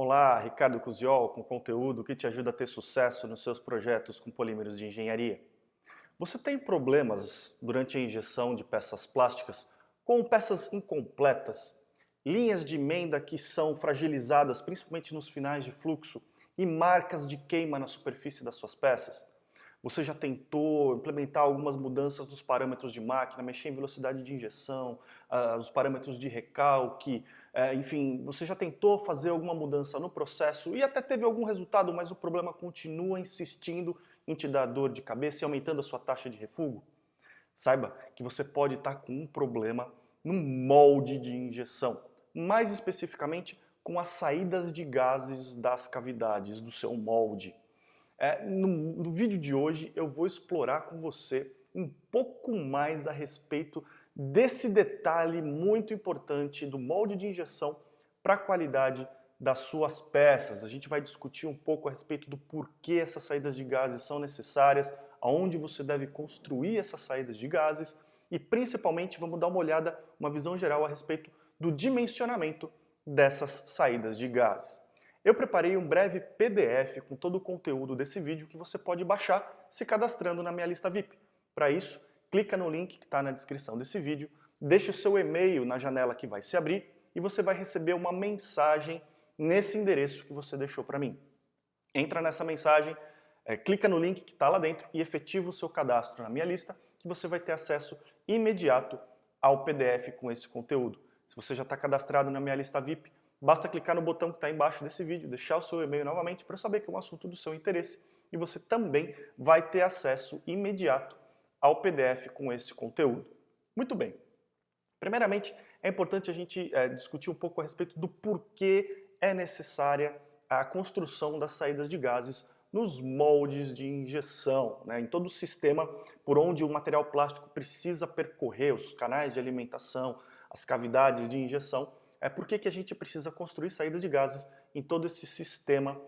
Olá, Ricardo Cusiol, com conteúdo que te ajuda a ter sucesso nos seus projetos com polímeros de engenharia. Você tem problemas durante a injeção de peças plásticas com peças incompletas, linhas de emenda que são fragilizadas principalmente nos finais de fluxo e marcas de queima na superfície das suas peças? Você já tentou implementar algumas mudanças nos parâmetros de máquina, mexer em velocidade de injeção, os parâmetros de recalque, enfim, você já tentou fazer alguma mudança no processo e até teve algum resultado, mas o problema continua insistindo em te dar dor de cabeça e aumentando a sua taxa de refúgio? Saiba que você pode estar com um problema no molde de injeção, mais especificamente com as saídas de gases das cavidades do seu molde. No vídeo de hoje eu vou explorar com você um pouco mais a respeito desse detalhe muito importante do molde de injeção para a qualidade das suas peças. A gente vai discutir um pouco a respeito do porquê essas saídas de gases são necessárias, aonde você deve construir essas saídas de gases e principalmente vamos dar uma olhada, uma visão geral a respeito do dimensionamento dessas saídas de gases. Eu preparei um breve PDF com todo o conteúdo desse vídeo que você pode baixar se cadastrando na minha lista VIP. Para isso, clica no link que está na descrição desse vídeo, deixe o seu e-mail na janela que vai se abrir e você vai receber uma mensagem nesse endereço que você deixou para mim. Entra nessa mensagem, clica no link que está lá dentro e efetiva o seu cadastro na minha lista que você vai ter acesso imediato ao PDF com esse conteúdo. Se você já está cadastrado na minha lista VIP, basta clicar no botão que está embaixo desse vídeo, deixar o seu e-mail novamente para eu saber que é um assunto do seu interesse e você também vai ter acesso imediato ao PDF com esse conteúdo. Muito bem. Primeiramente, é importante a gente discutir um pouco a respeito do porquê é necessária a construção das saídas de gases nos moldes de injeção, né? Em todo o sistema por onde o material plástico precisa percorrer, os canais de alimentação, as cavidades de injeção. Por que a gente precisa construir saídas de gases em todo esse sistema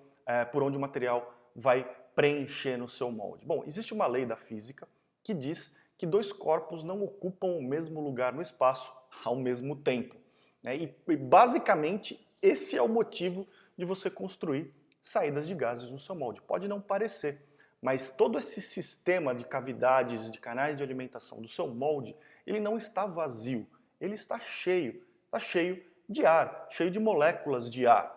por onde o material vai preencher no seu molde? Bom, existe uma lei da física que diz que dois corpos não ocupam o mesmo lugar no espaço ao mesmo tempo, né? E basicamente esse é o motivo de você construir saídas de gases no seu molde. Pode não parecer, mas todo esse sistema de cavidades, de canais de alimentação do seu molde, ele não está vazio, ele está cheio de ar, cheio de moléculas de ar.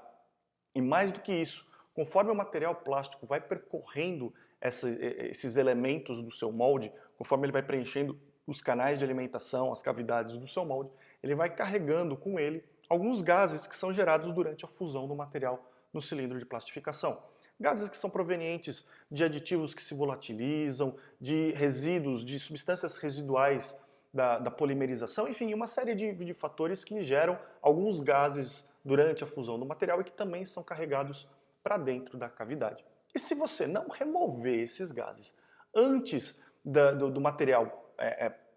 E mais do que isso, conforme o material plástico vai percorrendo esses elementos do seu molde, conforme ele vai preenchendo os canais de alimentação, as cavidades do seu molde, ele vai carregando com ele alguns gases que são gerados durante a fusão do material no cilindro de plastificação. Gases que são provenientes de aditivos que se volatilizam, de resíduos, de substâncias residuais da polimerização, enfim, uma série de fatores que geram alguns gases durante a fusão do material e que também são carregados para dentro da cavidade. E se você não remover esses gases antes do material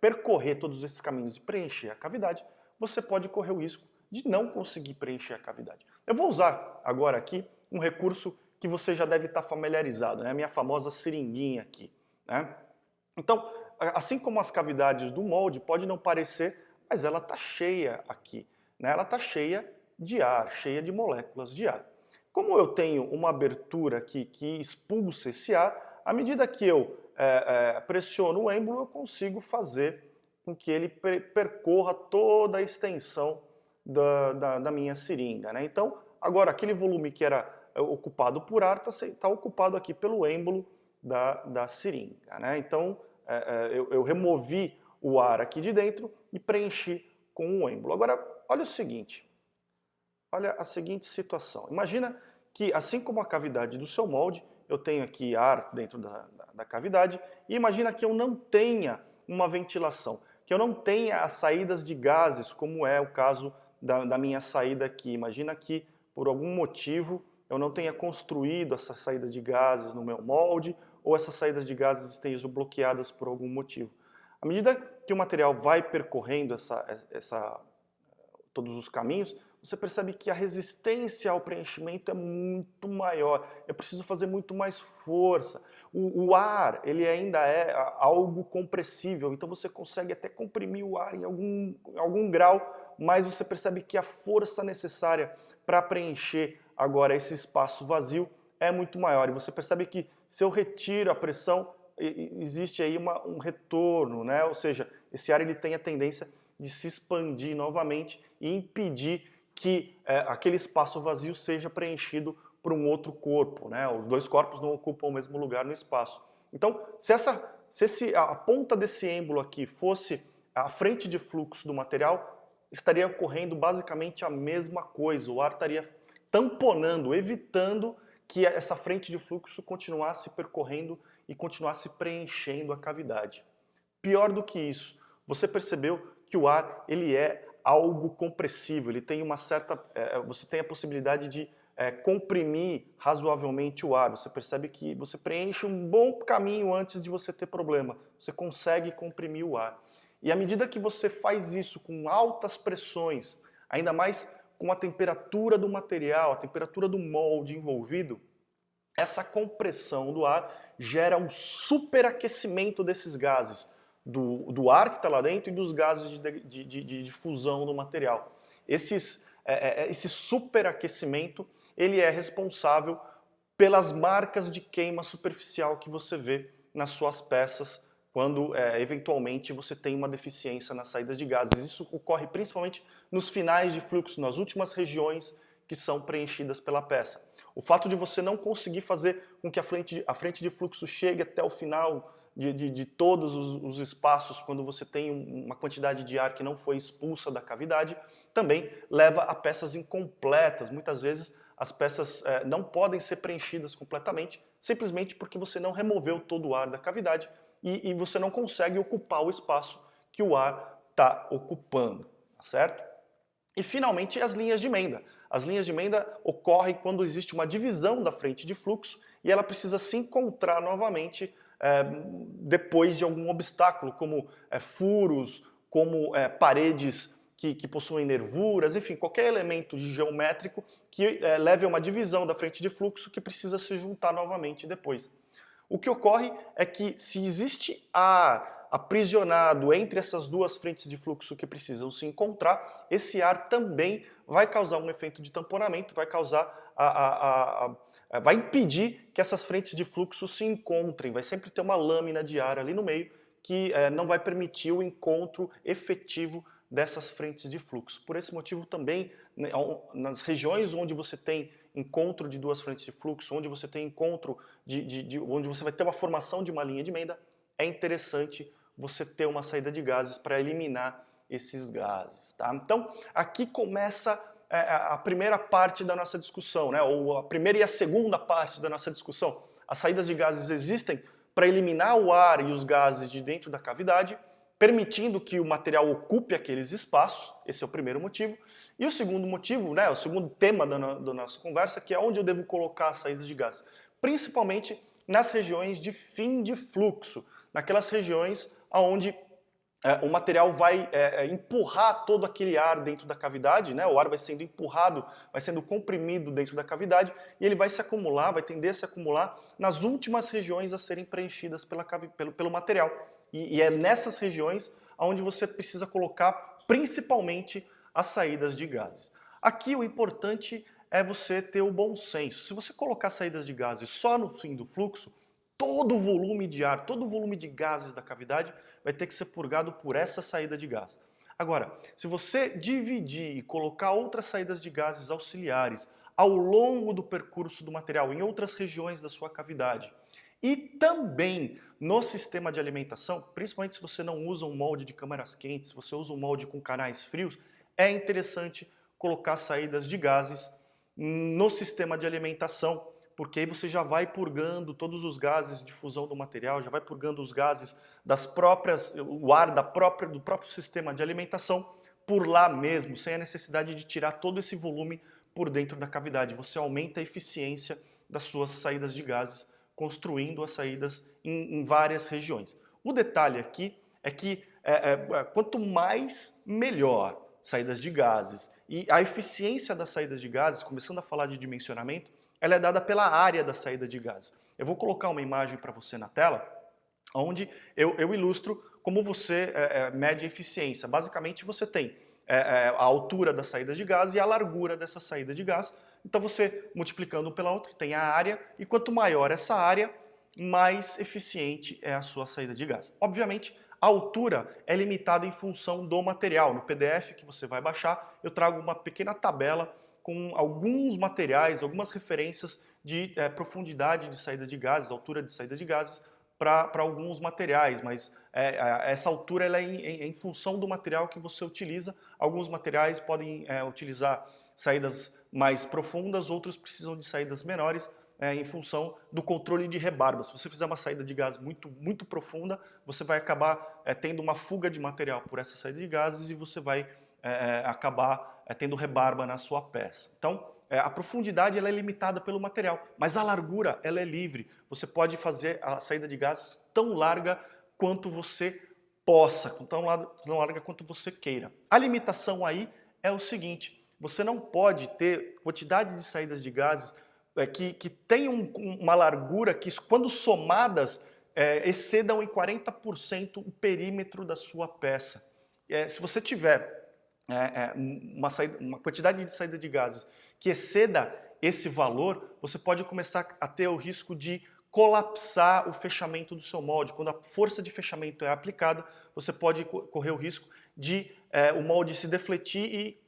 percorrer todos esses caminhos e preencher a cavidade, você pode correr o risco de não conseguir preencher a cavidade. Eu vou usar agora aqui um recurso que você já deve estar familiarizado, né? A minha famosa seringuinha aqui, né? Então, assim como as cavidades do molde, pode não parecer, mas ela está cheia aqui, né? Ela está cheia de ar, cheia de moléculas de ar. Como eu tenho uma abertura aqui que expulsa esse ar, à medida que eu pressiono o êmbolo, eu consigo fazer com que ele percorra toda a extensão da minha seringa, né? Então, agora aquele volume que era ocupado por ar está ocupado aqui pelo êmbolo da seringa, né? Então, eu removi o ar aqui de dentro e preenchi com o êmbolo. Agora, olha o seguinte, olha a seguinte situação. Imagina que, assim como a cavidade do seu molde, eu tenho aqui ar dentro da cavidade e imagina que eu não tenha uma ventilação, que eu não tenha as saídas de gases, como é o caso da minha saída aqui. Imagina que, por algum motivo, eu não tenha construído essas saídas de gases no meu molde ou essas saídas de gases estejam bloqueadas por algum motivo. À medida que o material vai percorrendo todos os caminhos, você percebe que a resistência ao preenchimento é muito maior. Eu preciso fazer muito mais força. O ar, ele ainda é algo compressível, então você consegue até comprimir o ar em algum grau, mas você percebe que a força necessária para preencher agora esse espaço vazio é muito maior. E você percebe que se eu retiro a pressão, existe aí um retorno, né? Ou seja, esse ar ele tem a tendência de se expandir novamente e impedir que aquele espaço vazio seja preenchido por um outro corpo, né? Os dois corpos não ocupam o mesmo lugar no espaço. Então, se a ponta desse êmbolo aqui fosse a frente de fluxo do material, estaria ocorrendo basicamente a mesma coisa. O ar estaria tamponando, evitando que essa frente de fluxo continuasse percorrendo e continuasse preenchendo a cavidade. Pior do que isso, você percebeu que o ar ele é algo compressível, ele tem uma certa, você tem a possibilidade de comprimir razoavelmente o ar. Você percebe que você preenche um bom caminho antes de você ter problema. Você consegue comprimir o ar. E à medida que você faz isso com altas pressões, ainda mais com a temperatura do material, a temperatura do molde envolvido, essa compressão do ar gera um superaquecimento desses gases, do ar que está lá dentro e dos gases de fusão do material. Esse superaquecimento ele é responsável pelas marcas de queima superficial que você vê nas suas peças quando eventualmente você tem uma deficiência nas saídas de gases. Isso ocorre principalmente nos finais de fluxo, nas últimas regiões que são preenchidas pela peça. O fato de você não conseguir fazer com que a frente de fluxo chegue até o final de todos os espaços, quando você tem uma quantidade de ar que não foi expulsa da cavidade, também leva a peças incompletas. Muitas vezes as peças não podem ser preenchidas completamente, simplesmente porque você não removeu todo o ar da cavidade e você não consegue ocupar o espaço que o ar está ocupando, tá certo? E finalmente as linhas de emenda. As linhas de emenda ocorrem quando existe uma divisão da frente de fluxo e ela precisa se encontrar novamente depois de algum obstáculo, como furos, como paredes que possuem nervuras, enfim, qualquer elemento geométrico que leve a uma divisão da frente de fluxo que precisa se juntar novamente depois. O que ocorre é que se existe ar aprisionado entre essas duas frentes de fluxo que precisam se encontrar, esse ar também vai causar um efeito de tamponamento, vai causar vai impedir que essas frentes de fluxo se encontrem, vai sempre ter uma lâmina de ar ali no meio que não vai permitir o encontro efetivo dessas frentes de fluxo. Por esse motivo também, nas regiões onde você tem encontro de duas frentes de fluxo, onde você tem encontro onde você vai ter uma formação de uma linha de emenda, é interessante você ter uma saída de gases para eliminar esses gases, tá? Então, aqui começa a primeira parte da nossa discussão, né? Ou a primeira e a segunda parte da nossa discussão. As saídas de gases existem para eliminar o ar e os gases de dentro da cavidade, permitindo que o material ocupe aqueles espaços. Esse é o primeiro motivo. E o segundo motivo, né, o segundo tema da nossa conversa, que é onde eu devo colocar as saídas de gases. Principalmente nas regiões de fim de fluxo, naquelas regiões onde o material vai empurrar todo aquele ar dentro da cavidade, né? O ar vai sendo empurrado, vai sendo comprimido dentro da cavidade e ele vai se acumular, vai tender a se acumular nas últimas regiões a serem preenchidas pelo material. E é nessas regiões onde você precisa colocar principalmente as saídas de gases. Aqui o importante é você ter o bom senso. Se você colocar saídas de gases só no fim do fluxo, todo o volume de ar, todo o volume de gases da cavidade vai ter que ser purgado por essa saída de gás. Agora, se você dividir e colocar outras saídas de gases auxiliares ao longo do percurso do material, em outras regiões da sua cavidade, e também no sistema de alimentação, principalmente se você não usa um molde de câmaras quentes, se você usa um molde com canais frios, é interessante colocar saídas de gases no sistema de alimentação, porque aí você já vai purgando todos os gases de fusão do material, já vai purgando os gases o ar do próprio sistema de alimentação por lá mesmo, sem a necessidade de tirar todo esse volume por dentro da cavidade. Você aumenta a eficiência das suas saídas de gases, construindo as saídas em várias regiões. O detalhe aqui é que quanto mais, melhor saídas de gases. E a eficiência das saídas de gases, começando a falar de dimensionamento, ela é dada pela área da saída de gases. Eu vou colocar uma imagem para você na tela, onde eu ilustro como você mede a eficiência. Basicamente, você tem a altura das saídas de gás e a largura dessa saída de gás, Então você multiplicando um pela outra tem a área, e quanto maior essa área, mais eficiente é a sua saída de gás. Obviamente, a altura é limitada em função do material. No PDF que você vai baixar, eu trago uma pequena tabela com alguns materiais, algumas referências de profundidade de saída de gases, altura de saída de gases, para alguns materiais, mas essa altura ela é em função do material que você utiliza. Alguns materiais podem utilizar saídas mais profundas, outros precisam de saídas menores, em função do controle de rebarba. Se você fizer uma saída de gás muito profunda, você vai acabar tendo uma fuga de material por essa saída de gases e você vai acabar tendo rebarba na sua peça. Então, a profundidade ela é limitada pelo material, mas a largura ela é livre. Você pode fazer a saída de gás tão larga quanto você possa, tão larga quanto você queira. A limitação aí é o seguinte: você não pode ter quantidade de saídas de gases que tenham uma largura que, quando somadas, excedam em 40% o perímetro da sua peça. Se você tiver uma quantidade de saída de gases que exceda esse valor, você pode começar a ter o risco de colapsar o fechamento do seu molde. Quando a força de fechamento é aplicada, você pode correr o risco de o molde se defletir e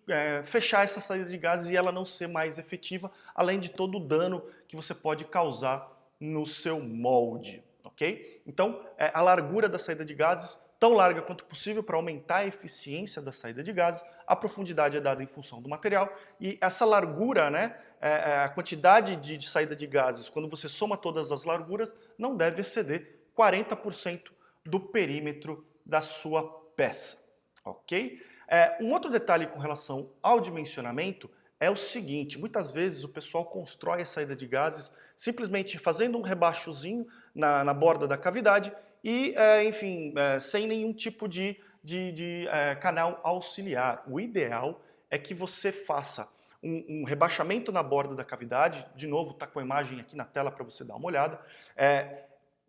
fechar essa saída de gases e ela não ser mais efetiva, além de todo o dano que você pode causar no seu molde, ok? Então, a largura da saída de gases, tão larga quanto possível para aumentar a eficiência da saída de gases. A profundidade é dada em função do material e essa largura, né, a quantidade de saída de gases, quando você soma todas as larguras, não deve exceder 40% do perímetro da sua peça, ok? Um outro detalhe com relação ao dimensionamento é o seguinte: muitas vezes o pessoal constrói a saída de gases simplesmente fazendo um rebaixozinho na borda da cavidade e, enfim, sem nenhum tipo de canal auxiliar. O ideal é que você faça um rebaixamento na borda da cavidade. De novo, está com a imagem aqui na tela para você dar uma olhada.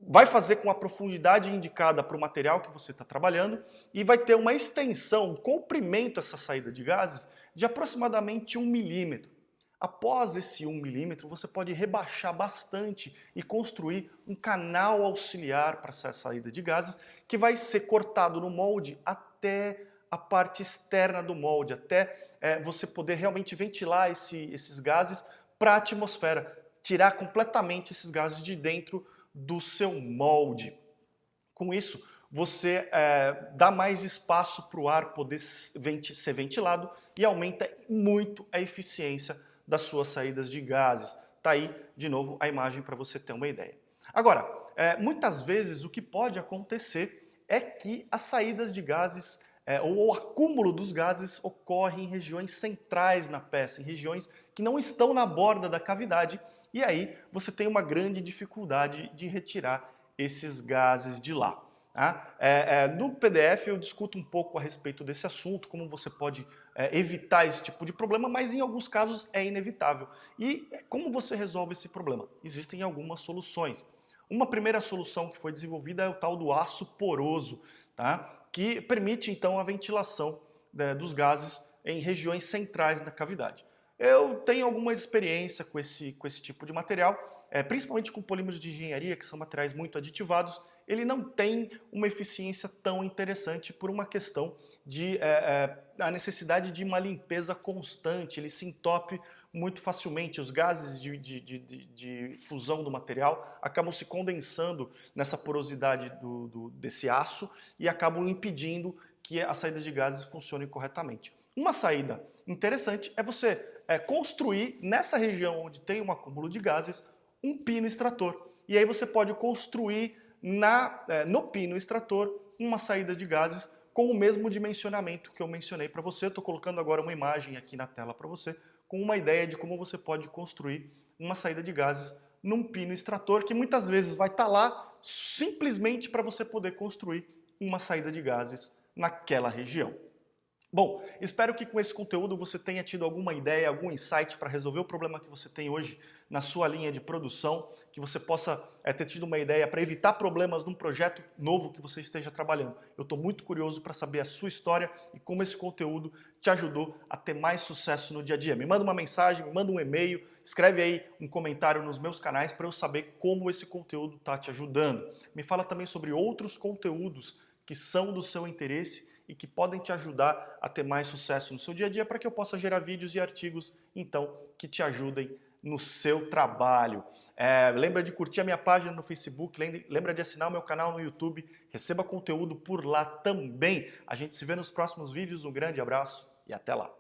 Vai fazer com a profundidade indicada para o material que você está trabalhando e vai ter uma extensão, um comprimento essa saída de gases de aproximadamente 1 milímetro. Após esse 1 milímetro, você pode rebaixar bastante e construir um canal auxiliar para essa saída de gases que vai ser cortado no molde até a parte externa do molde, até você poder realmente ventilar esses gases para a atmosfera, tirar completamente esses gases de dentro do seu molde. Com isso, você dá mais espaço para o ar poder ser ventilado e aumenta muito a eficiência das suas saídas de gases. Tá aí, de novo, a imagem para você ter uma ideia. Agora, muitas vezes o que pode acontecer é que as saídas de gases ou o acúmulo dos gases ocorre em regiões centrais na peça, em regiões que não estão na borda da cavidade, e aí você tem uma grande dificuldade de retirar esses gases de lá. Tá? No PDF eu discuto um pouco a respeito desse assunto, como você pode evitar esse tipo de problema, mas em alguns casos é inevitável. E como você resolve esse problema? Existem algumas soluções. Uma primeira solução que foi desenvolvida é o tal do aço poroso, tá? Que permite então a ventilação dos gases em regiões centrais da cavidade. Eu tenho alguma experiência com esse tipo de material, principalmente com polímeros de engenharia, que são materiais muito aditivados. Ele não tem uma eficiência tão interessante por uma questão de a necessidade de uma limpeza constante. Ele se entope muito facilmente. Os gases de fusão do material acabam se condensando nessa porosidade desse aço e acabam impedindo que as saídas de gases funcionem corretamente. Uma saída interessante é você construir nessa região onde tem um acúmulo de gases um pino extrator. E aí você pode construir no pino extrator uma saída de gases com o mesmo dimensionamento que eu mencionei para você. Estou colocando agora uma imagem aqui na tela para você, com uma ideia de como você pode construir uma saída de gases num pino extrator, que muitas vezes vai estar lá simplesmente para você poder construir uma saída de gases naquela região. Bom, espero que com esse conteúdo você tenha tido alguma ideia, algum insight para resolver o problema que você tem hoje na sua linha de produção, que você possa ter tido uma ideia para evitar problemas num projeto novo que você esteja trabalhando. Eu estou muito curioso para saber a sua história e como esse conteúdo te ajudou a ter mais sucesso no dia a dia. Me manda uma mensagem, me manda um e-mail, escreve aí um comentário nos meus canais para eu saber como esse conteúdo está te ajudando. Me fala também sobre outros conteúdos que são do seu interesse e que podem te ajudar a ter mais sucesso no seu dia a dia para que eu possa gerar vídeos e artigos, então, que te ajudem no seu trabalho. Lembra de curtir a minha página no Facebook, lembra de assinar o meu canal no YouTube, receba conteúdo por lá também. A gente se vê nos próximos vídeos, um grande abraço e até lá.